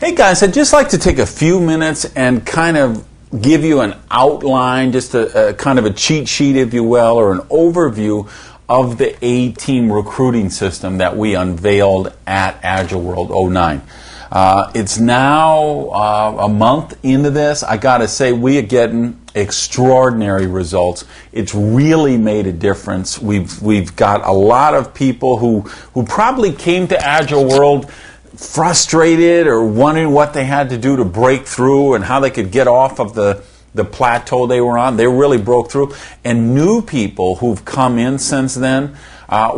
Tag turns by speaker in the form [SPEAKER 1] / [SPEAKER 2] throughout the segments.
[SPEAKER 1] Hey guys, I'd just like to take a few minutes and kind of give you an outline, just a kind of a cheat sheet, if you will, or an overview of the A-Team recruiting system that we unveiled at Agile World '09. It's now a month into this. I got to say, we are getting extraordinary results. It's really made a difference. We've got a lot of people who probably came to Agile World frustrated or wondering what they had to do to break through and how they could get off of the plateau they were on. They really broke through. And new people who've come in since then,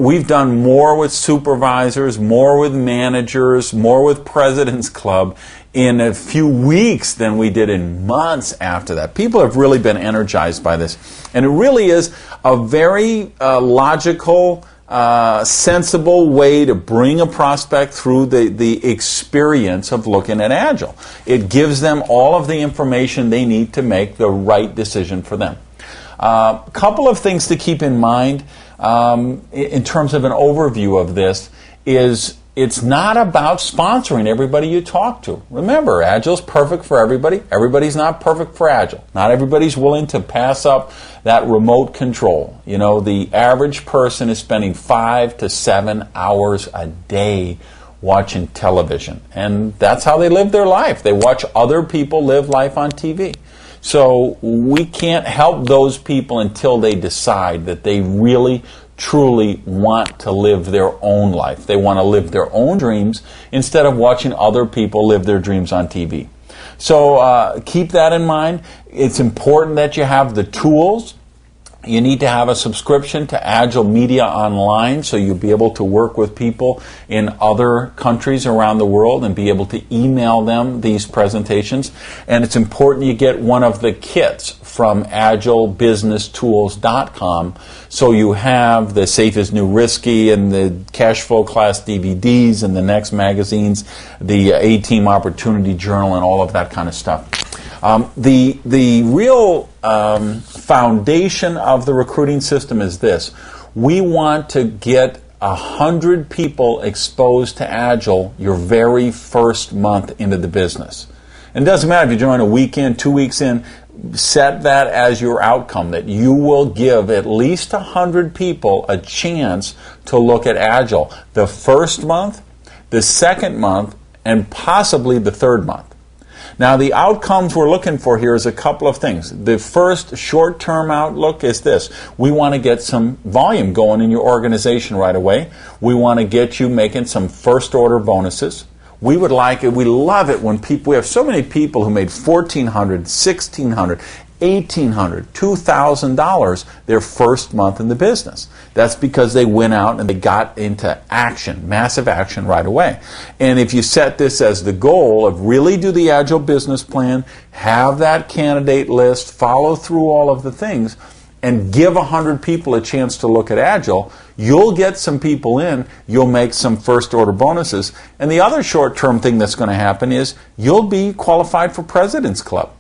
[SPEAKER 1] we've done more with supervisors, more with managers, more with President's Club in a few weeks than we did in months after that. People have really been energized by this. And it really is a very logical, sensible way to bring a prospect through the experience of looking at Agile. It gives them all of the information they need to make the right decision for them. A couple of things to keep in mind in terms of an overview of this is it's not about sponsoring everybody you talk to. Remember, Agile's perfect for everybody. Everybody's not perfect for Agile. Not everybody's willing to pass up that remote control. You know, the average person is spending 5 to 7 hours a day watching television. And that's how they live their life. They watch other people live life on TV. So we can't help those people until they decide that they really truly want to live their own life. They want to live their own dreams instead of watching other people live their dreams on TV. So keep that in mind. It's important that you have the tools. You need to have a subscription to Agile Media Online so you'll be able to work with people in other countries around the world and be able to email them these presentations. And it's important you get one of the kits from agilebusinesstools.com so you have the Safe is New Risky and the Cash Flow Class DVDs and the Next magazines, the A-Team Opportunity Journal and all of that kind of stuff. The real foundation of the recruiting system is this. We want to get 100 people exposed to Agile your very first month into the business. And it doesn't matter if you join a week in, 2 weeks in, set that as your outcome, that you will give at least 100 people a chance to look at Agile the first month, the second month, and possibly the third month. Now, the outcomes we're looking for here is a couple of things. The first short-term outlook is this. We want to get some volume going in your organization right away. We want to get you making some first-order bonuses. We would like it, we love it when people, we have so many people who made $1,400, $1,600, $1,800, $2,000 their first month in the business. That's because they went out and they got into action, massive action right away. And if you set this as the goal of really do the Agile business plan, have that candidate list, follow through all of the things, and give 100 people a chance to look at Agile, you'll get some people in, you'll make some first order bonuses, and the other short-term thing that's going to happen is you'll be qualified for President's Club.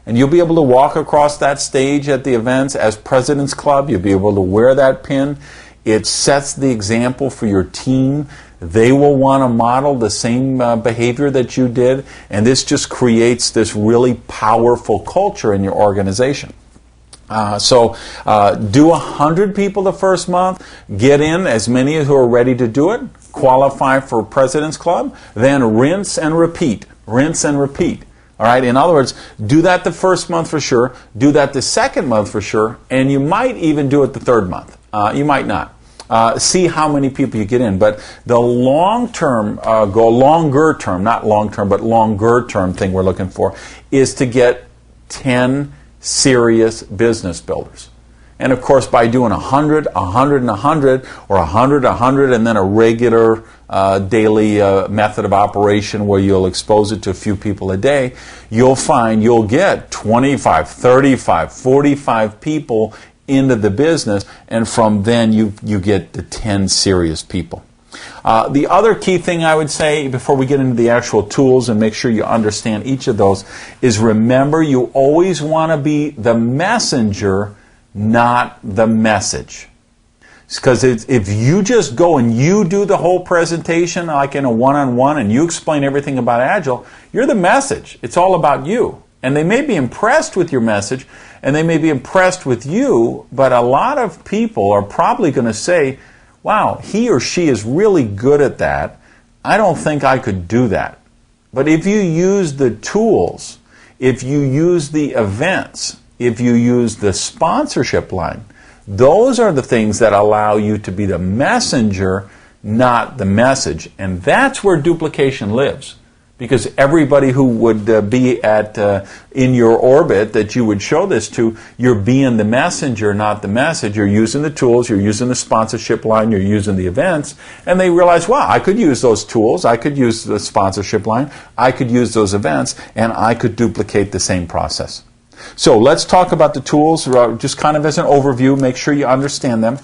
[SPEAKER 1] And you'll be able to walk across that stage at the events as President's Club. You'll be able to wear that pin. It sets the example for your team. They will want to model the same behavior that you did, and this just creates this really powerful culture in your organization. So do 100 people the first month, get in as many who are ready to do it, qualify for President's Club, then rinse and repeat, rinse and repeat. All right. In other words, do that the first month for sure, do that the second month for sure, and you might even do it the third month. You might not. See how many people you get in. But the long-term goal, longer term, not long-term, but longer-term thing we're looking for is to get 10 serious business builders. And of course, by doing 100, 100, and 100, or 100, 100, and then a regular daily method of operation where you'll expose it to a few people a day, you'll find you'll get 25, 35, 45 people into the business, and from then you get the 10 serious people. The other key thing I would say before we get into the actual tools and make sure you understand each of those is remember you always want to be the messenger, not the message. Because if you just go and you do the whole presentation like in a one-on-one and you explain everything about Agile, you're the message. It's all about you. And they may be impressed with your message and they may be impressed with you, but a lot of people are probably going to say, wow, he or she is really good at that. I don't think I could do that. But if you use the tools, if you use the events, if you use the sponsorship line, those are the things that allow you to be the messenger, not the message. And that's where duplication lives. Because everybody who would be in your orbit that you would show this to, you're being the messenger, not the message. You're using the tools, you're using the sponsorship line, you're using the events, and they realize, wow, I could use those tools, I could use the sponsorship line, I could use those events, and I could duplicate the same process. So let's talk about the tools, just kind of as an overview, make sure you understand them.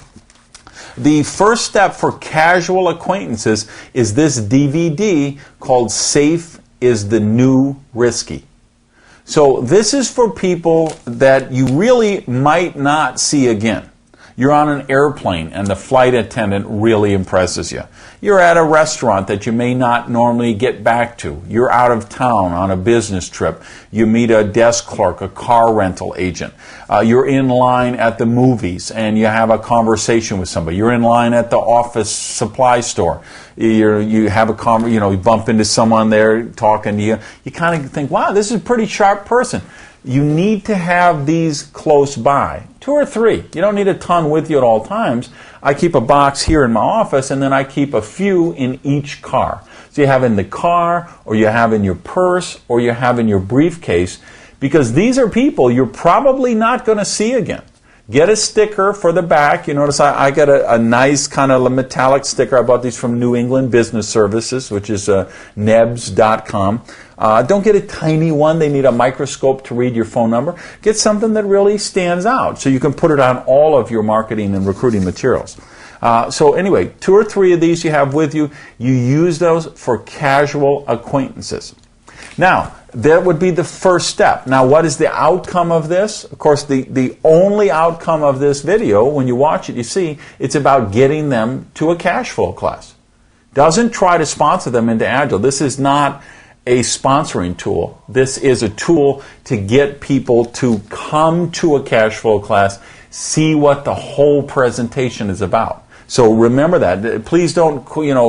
[SPEAKER 1] The first step for casual acquaintances is this DVD called Safe is the New Risky. So this is for people that you really might not see again. You're on an airplane and the flight attendant really impresses you. You're at a restaurant that you may not normally get back to. You're out of town on a business trip. You meet a desk clerk, a car rental agent. You're in line at the movies and you have a conversation with somebody. You're in line at the office supply store. You have a you bump into someone there talking to you. You kind of think, wow, this is a pretty sharp person. You need to have these close by. 2 or 3. You don't need a ton with you at all times. I keep a box here in my office and then I keep a few in each car. So you have in the car, or you have in your purse, or you have in your briefcase, because these are people you're probably not going to see again. Get a sticker for the back. You notice I got a nice kind of metallic sticker. I bought these from New England Business Services, which is nebs.com. Don't get a tiny one. They need a microscope to read your phone number. Get something that really stands out so you can put it on all of your marketing and recruiting materials. So anyway, 2 or 3 of these you have with you. You use those for casual acquaintances. Now, that would be the first step. Now, what is the outcome of this? Of course, the only outcome of this video, when you watch it, you see, it's about getting them to a cash flow class. Doesn't try to sponsor them into Agile. This is not a sponsoring tool. This is a tool to get people to come to a cash flow class, see what the whole presentation is about. So remember that. Please don't,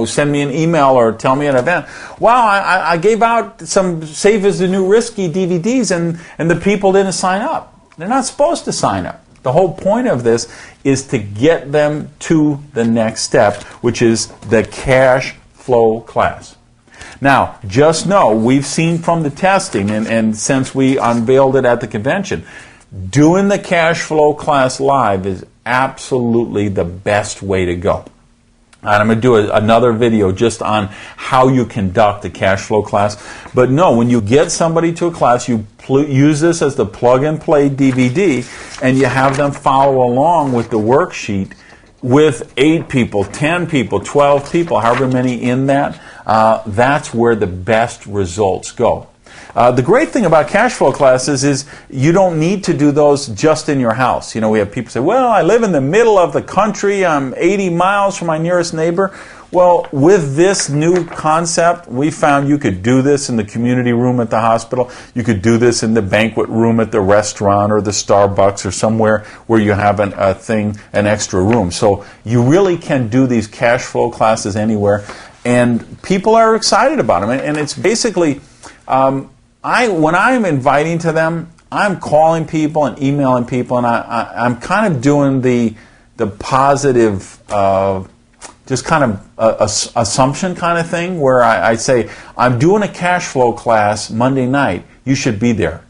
[SPEAKER 1] send me an email or tell me an event. Wow, I gave out some Safe is the New Risky DVDs and the people didn't sign up. They're not supposed to sign up. The whole point of this is to get them to the next step, which is the cash flow class. Now, just know, we've seen from the testing, and since we unveiled it at the convention, doing the cash flow class live is absolutely the best way to go. And I'm going to do another video just on how you conduct a cash flow class. But no, when you get somebody to a class, you use this as the plug-and-play DVD, and you have them follow along with the worksheet with 8 people, 10 people, 12 people, however many in that. That's where the best results go. The great thing about cash flow classes is you don't need to do those just in your house. We have people say, well, I live in the middle of the country, I'm 80 miles from my nearest neighbor. Well, with this new concept, we found you could do this in the community room at the hospital. You could do this in the banquet room at the restaurant or the Starbucks or somewhere where you have an extra room. So you really can do these cash flow classes anywhere. And people are excited about them. And it's basically, when I'm inviting to them, I'm calling people and emailing people, and I'm kind of doing the positive, just kind of assumption kind of thing, where I say, I'm doing a cash flow class Monday night. You should be there.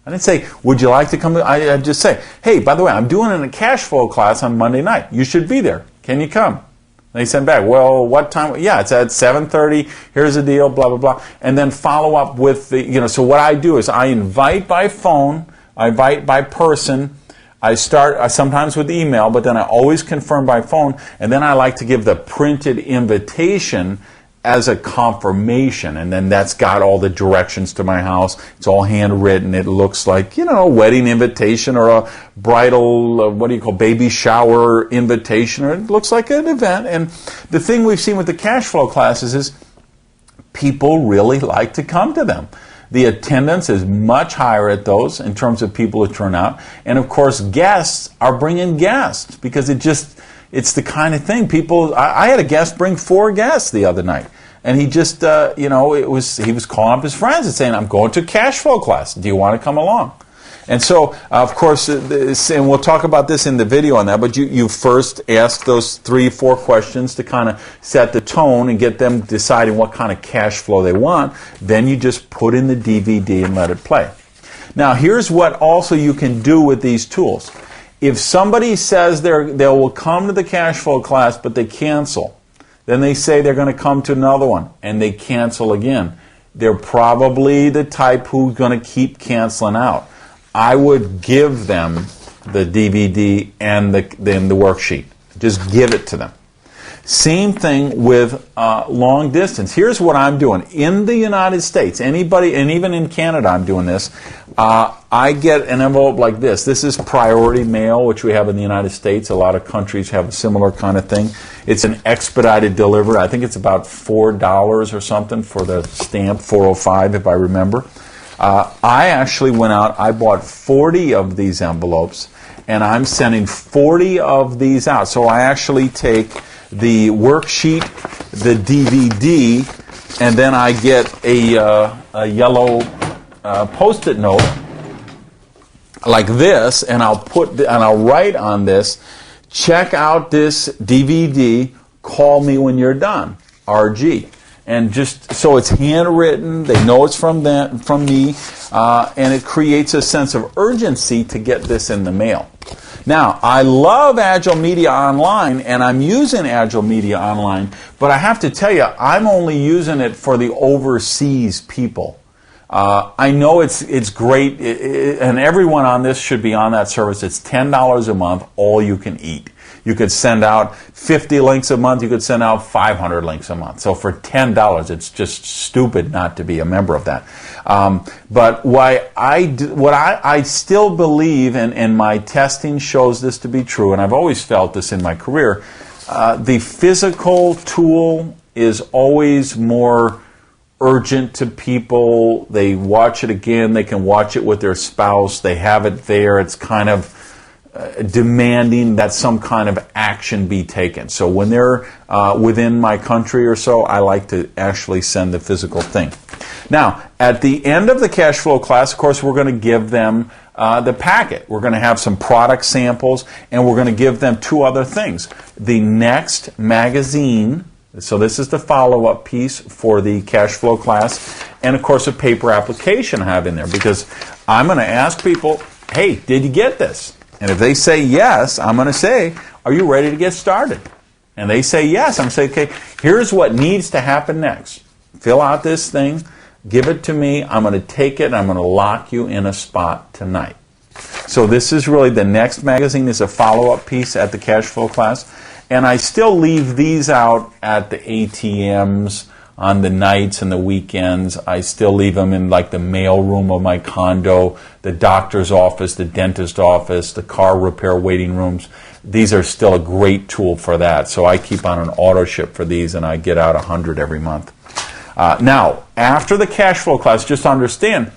[SPEAKER 1] I didn't say, would you like to come? I just say, hey, by the way, I'm doing a cash flow class on Monday night. You should be there. Can you come? They send back, well, what time? Yeah, it's at 7:30. Here's the deal, blah, blah, blah. And then follow up with so what I do is I invite by phone, I invite by person. I start sometimes with email, but then I always confirm by phone. And then I like to give the printed invitation as a confirmation, and then that's got all the directions to my house. It's all handwritten. It looks like, you know, a wedding invitation or a bridal, baby shower invitation, or it looks like an event. And the thing we've seen with the cash flow classes is people really like to come to them. The attendance is much higher at those in terms of people who turn out. And of course, guests are bringing guests because it's the kind of thing people. I had a guest bring 4 guests the other night, and he just, he was calling up his friends and saying, "I'm going to a cash flow class. Do you want to come along?" And so, of course, and we'll talk about this in the video on that, but you first ask those 3-4 questions to kind of set the tone and get them deciding what kind of cash flow they want. Then you just put in the DVD and let it play. Now, here's what also you can do with these tools. If somebody says they will come to the cash flow class, but they cancel, then they say they're going to come to another one, and they cancel again, they're probably the type who's going to keep canceling out. I would give them the DVD and then the worksheet. Just give it to them. Same thing with long distance. Here's what I'm doing. In the United States, anybody, and even in Canada I'm doing this, I get an envelope like this. This is priority mail, which we have in the United States. A lot of countries have a similar kind of thing. It's an expedited delivery. I think it's about $4 or something for the stamp, $4.05 if I remember. I actually went out, I bought 40 of these envelopes, and I'm sending 40 of these out. So I actually take the worksheet, the DVD, and then I get a yellow Post-it note like this, and I'll write on this, "Check out this DVD, call me when you're done, RG." And just so it's handwritten, they know it's from me, and it creates a sense of urgency to get this in the mail. Now, I love Agile Media Online, and I'm using Agile Media Online, but I have to tell you, I'm only using it for the overseas people. I know it's great, and everyone on this should be on that service. It's $10 a month, all you can eat. You could send out 50 links a month. You could send out 500 links a month. So for $10, it's just stupid not to be a member of that. But what I still believe, and my testing shows this to be true, and I've always felt this in my career, the physical tool is always more urgent to people. They watch it again. They can watch it with their spouse. They have it there. It's kind of demanding that some kind of action be taken. So when they're within my country or so, I like to actually send the physical thing. Now, at the end of the cash flow class, of course, we're going to give them the packet. We're going to have some product samples, and we're going to give them 2 other things. The next magazine, so this is the follow-up piece for the cash flow class, and of course a paper application I have in there, because I'm going to ask people, "Hey, did you get this?" And if they say yes, I'm going to say, "Are you ready to get started?" And they say yes. I'm saying, "Okay, here's what needs to happen next. Fill out this thing, give it to me. I'm going to take it and I'm going to lock you in a spot tonight." So this is really the next magazine is a follow-up piece at the cash flow class. And I still leave these out at the ATMs on the nights and the weekends. I still leave them in like the mail room of my condo, the doctor's office, the dentist office, the car repair waiting rooms. These are still a great tool for that. So I keep on an auto ship for these, and I get out 100 every month. Now, after the cash flow class, just understand,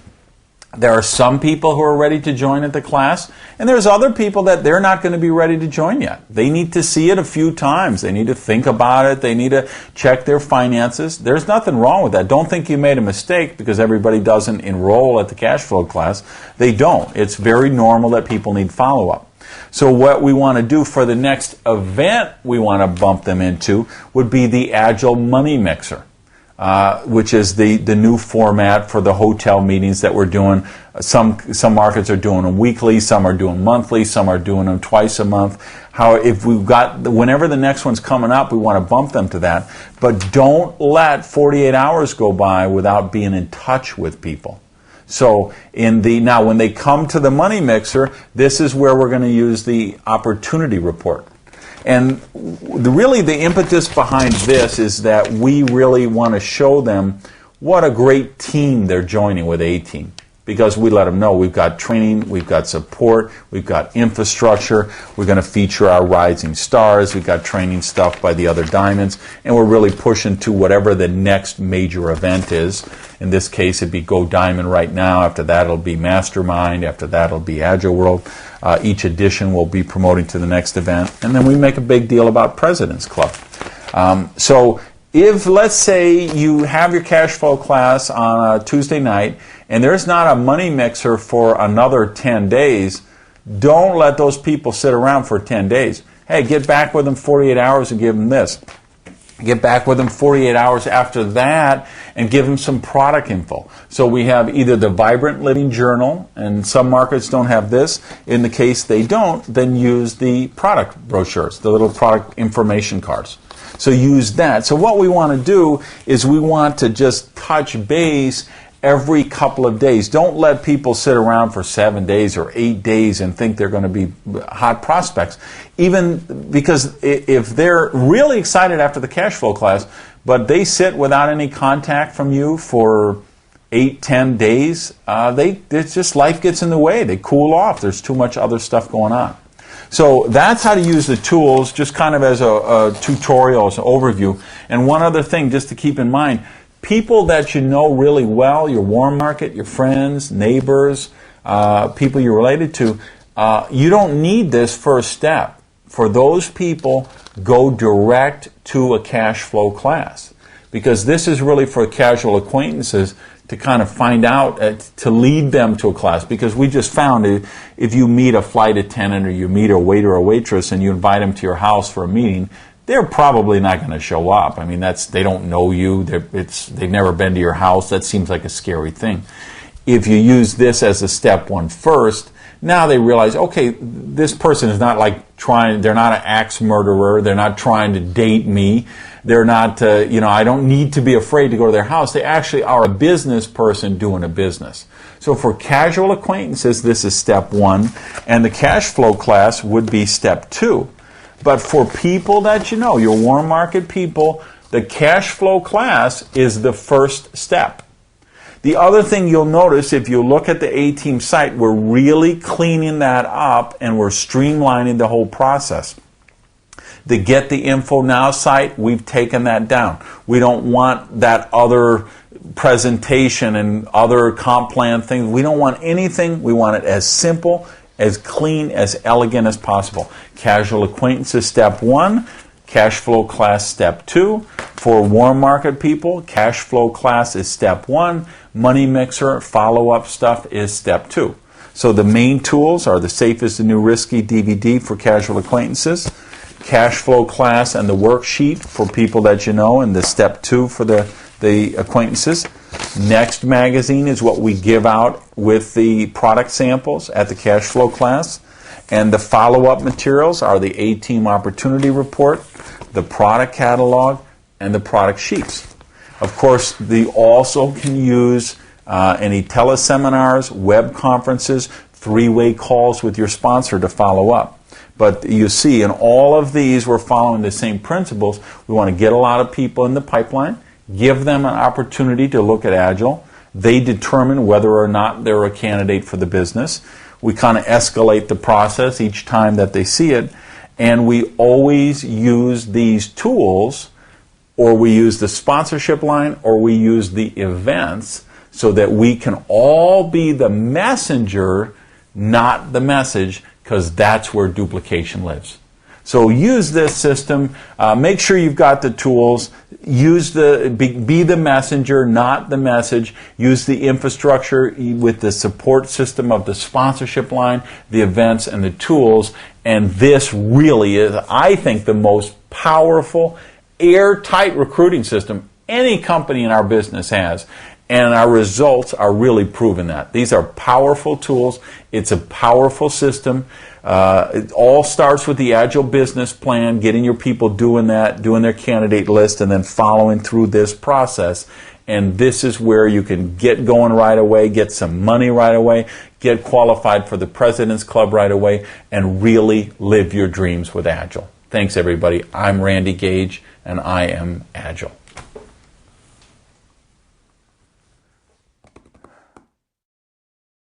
[SPEAKER 1] there are some people who are ready to join at the class, and there's other people that they're not going to be ready to join yet. They need to see it a few times. They need to think about it. They need to check their finances. There's nothing wrong with that. Don't think you made a mistake because everybody doesn't enroll at the cash flow class. They don't. It's very normal that people need follow-up. So what we want to do for the next event we want to bump them into would be the Agile Money Mixer. Which is the new format for the hotel meetings that we're doing. Some markets are doing them weekly, some are doing monthly, some are doing them twice a month. Whenever the next one's coming up, we want to bump them to that. But don't let 48 hours go by without being in touch with people. So now when they come to the Money Mixer, this is where we're going to use the opportunity report. And really the impetus behind this is that we really want to show them what a great team they're joining with A-Team. Because we let them know we've got training, we've got support, we've got infrastructure, we're going to feature our rising stars, we've got training stuff by the other diamonds, and we're really pushing to whatever the next major event is. In this case, it'd be Go Diamond right now. After that, it'll be Mastermind. After that, it'll be Agile World. Each edition will be promoting to the next event. And then we make a big deal about President's Club. So if, let's say, you have your cash flow class on a Tuesday night, and there's not a money mixer for another 10 days, don't let those people sit around for 10 days. Hey, get back with them 48 hours and give them this. Get back with them 48 hours after that and give them some product info. So we have either the Vibrant Living Journal, and some markets don't have this. In the case they don't, then use the product brochures, the little product information cards. So use that. So what we want to do is we want to just touch base every couple of days. Don't let people sit around for 7 days or 8 days and think they're going to be hot prospects. Even because if they're really excited after the cash flow class, but they sit without any contact from you for 8, 10 days, it's just life gets in the way. They cool off. There's too much other stuff going on. So that's how to use the tools, just kind of as a tutorial, as an overview. And one other thing just to keep in mind, people that you know really well, your warm market, your friends, neighbors, people you're related to, you don't need this first step. For those people, go direct to a cash flow class. Because this is really for casual acquaintances to kind of find out, to lead them to a class. Because we just found if you meet a flight attendant or you meet a waiter or waitress and you invite them to your house for a meeting, they're probably not going to show up. I mean, they don't know you. They've never been to your house. That seems like a scary thing. If you use this as a step one first, now they realize, okay, this person is not they're not an axe murderer. They're not trying to date me. They're not, I don't need to be afraid to go to their house. They actually are a business person doing a business. So for casual acquaintances, this is step one, and the cash flow class would be step two. But for people that you know, your warm market people, the cash flow class is the first step. The other thing you'll notice, if you look at the A-Team site, we're really cleaning that up and we're streamlining the whole process. The Get the Info Now site, we've taken that down. We don't want that other presentation and other comp plan things. We don't want anything. We want it as simple, as clean, as elegant as possible. Casual acquaintances, step one. Cash flow class, step two. For warm market people, cash flow class is step one. Money mixer, follow-up stuff is step two. So the main tools are the Safe is the New Risky DVD for casual acquaintances, cash flow class and the worksheet for people that you know, and the step two for the acquaintances. Next magazine is what we give out with the product samples at the cash flow class. And the follow-up materials are the A-Team Opportunity Report, the product catalog, and the product sheets. Of course, they also can use any teleseminars, web conferences, three-way calls with your sponsor to follow up. But you see, in all of these, we're following the same principles. We want to get a lot of people in the pipeline, give them an opportunity to look at Agile. They determine whether or not they're a candidate for the business. We kind of escalate the process each time that they see it. And we always use these tools, or we use the sponsorship line, or we use the events, so that we can all be the messenger, not the message, because that's where duplication lives. So use this system. Make sure you've got the tools. Be the messenger, not the message. Use the infrastructure with the support system of the sponsorship line, the events, and the tools. And this really is, I think, the most powerful, airtight recruiting system any company in our business has. And our results are really proving that. These are powerful tools. It's a powerful system. It all starts with the Agile business plan, getting your people doing that, doing their candidate list, and then following through this process. And this is where you can get going right away, get some money right away, get qualified for the President's Club right away, and really live your dreams with Agile. Thanks, everybody. I'm Randy Gage, and I am Agile.